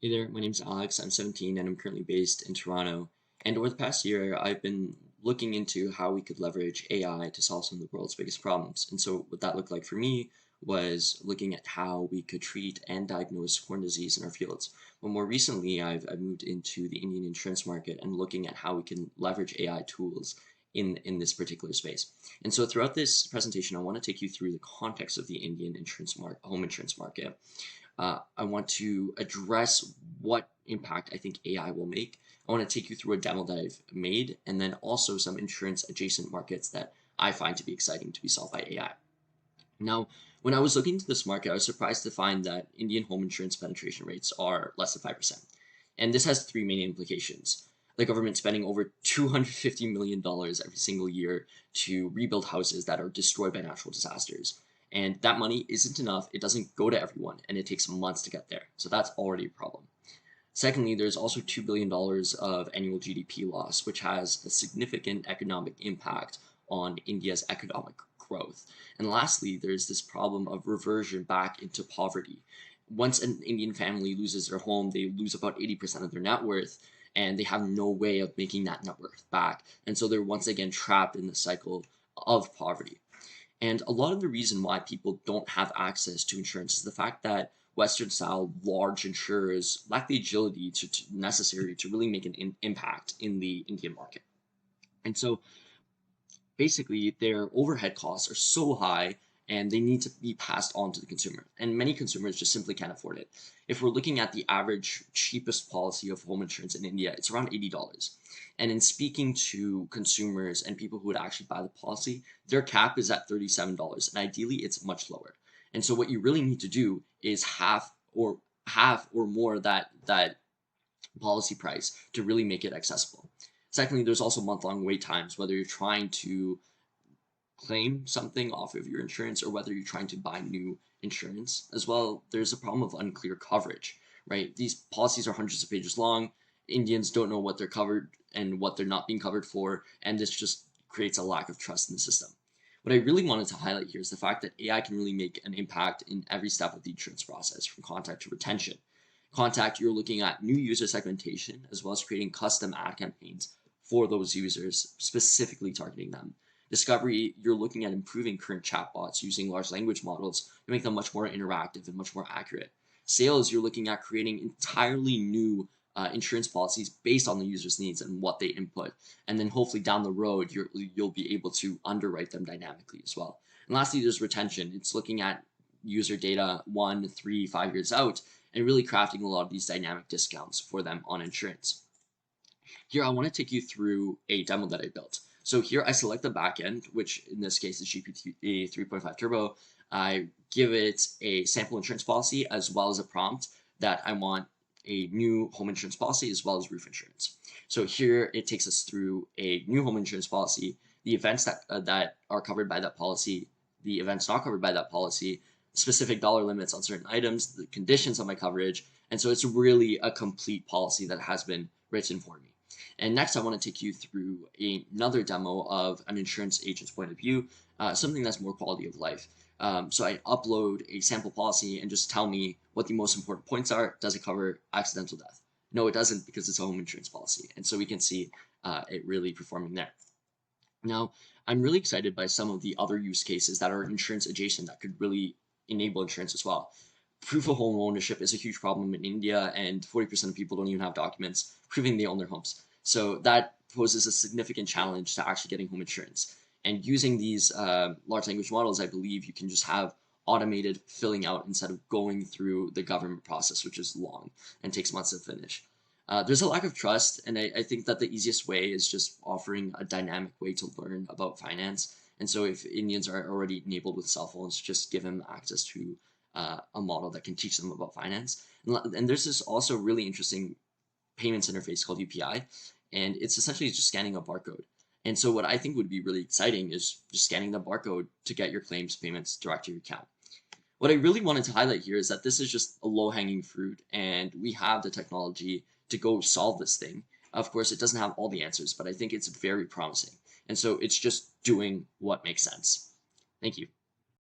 Hey there, my name's Alex. I'm 17 and I'm currently based in Toronto. And over the past year, I've been looking into how we could leverage AI to solve some of the world's biggest problems. And so, what that looked like for me was looking at how we could treat and diagnose corn disease in our fields. But more recently, I've moved into the Indian insurance market and looking at how we can leverage AI tools in this particular space. And so, throughout this presentation, I want to take you through the context of the Indian home insurance market. I want to address what impact I think AI will make. I want to take you through a demo that I've made, and then also some insurance adjacent markets that I find to be exciting to be solved by AI. Now, when I was looking into this market, I was surprised to find that Indian home insurance penetration rates are less than 5%. And this has three main implications. The government spending over $250 million every single year to rebuild houses that are destroyed by natural disasters. And that money isn't enough. It doesn't go to everyone, and it takes months to get there. So that's already a problem. Secondly, there's also $2 billion of annual GDP loss, which has a significant economic impact on India's economic growth. And lastly, there's this problem of reversion back into poverty. Once an Indian family loses their home, they lose about 80% of their net worth, and they have no way of making that net worth back. And so they're once again trapped in the cycle of poverty. And a lot of the reason why people don't have access to insurance is the fact that Western style large insurers lack the agility necessary to really make an impact in the Indian market. And so basically their overhead costs are so high and they need to be passed on to the consumer. And many consumers just simply can't afford it. If we're looking at the average cheapest policy of home insurance in India, it's around $80. And in speaking to consumers and people who would actually buy the policy, their cap is at $37. And ideally it's much lower. And so what you really need to do is half or more that policy price to really make it accessible. Secondly, there's also month-long wait times, whether you're trying to claim something off of your insurance or whether you're trying to buy new insurance. As well, there's a problem of unclear coverage, right? These policies are hundreds of pages long. Indians don't know what they're covered and what they're not being covered for, and this just creates a lack of trust in the system. What I really wanted to highlight here is the fact that AI can really make an impact in every step of the insurance process, from contact to retention. Contact, you're looking at new user segmentation as well as creating custom ad campaigns for those users, specifically targeting them. Discovery, you're looking at improving current chatbots using large language models to make them much more interactive and much more accurate. Sales, you're looking at creating entirely new insurance policies based on the user's needs and what they input. And then hopefully down the road, you'll be able to underwrite them dynamically as well. And lastly, there's retention. It's looking at user data 1, 3, 5 years out and really crafting a lot of these dynamic discounts for them on insurance. Here, I want to take you through a demo that I built. So here I select the backend, which in this case is GPT 3.5 Turbo. I give it a sample insurance policy as well as a prompt that I want a new home insurance policy as well as roof insurance. So here it takes us through a new home insurance policy, the events that are covered by that policy, the events not covered by that policy, specific dollar limits on certain items, the conditions of my coverage. And so it's really a complete policy that has been written for me. And next, I want to take you through another demo of an insurance agent's point of view, something that's more quality of life. So I upload a sample policy and just tell me what the most important points are. Does it cover accidental death? No, it doesn't because it's a home insurance policy. And so we can see it really performing there. Now, I'm really excited by some of the other use cases that are insurance adjacent that could really enable insurance as well. Proof of home ownership is a huge problem in India, and 40% of people don't even have documents proving they own their homes. So that poses a significant challenge to actually getting home insurance. And using these large language models, I believe you can just have automated filling out instead of going through the government process, which is long and takes months to finish. There's a lack of trust, and I think that the easiest way is just offering a dynamic way to learn about finance. And so if Indians are already enabled with cell phones, just give them access to a model that can teach them about finance. And there's this also really interesting payments interface called UPI, and it's essentially just scanning a barcode. And so what I think would be really exciting is just scanning the barcode to get your claims payments direct to your account. What I really wanted to highlight here is that this is just a low-hanging fruit, and we have the technology to go solve this thing. Of course, it doesn't have all the answers, but I think it's very promising. And so it's just doing what makes sense. Thank you.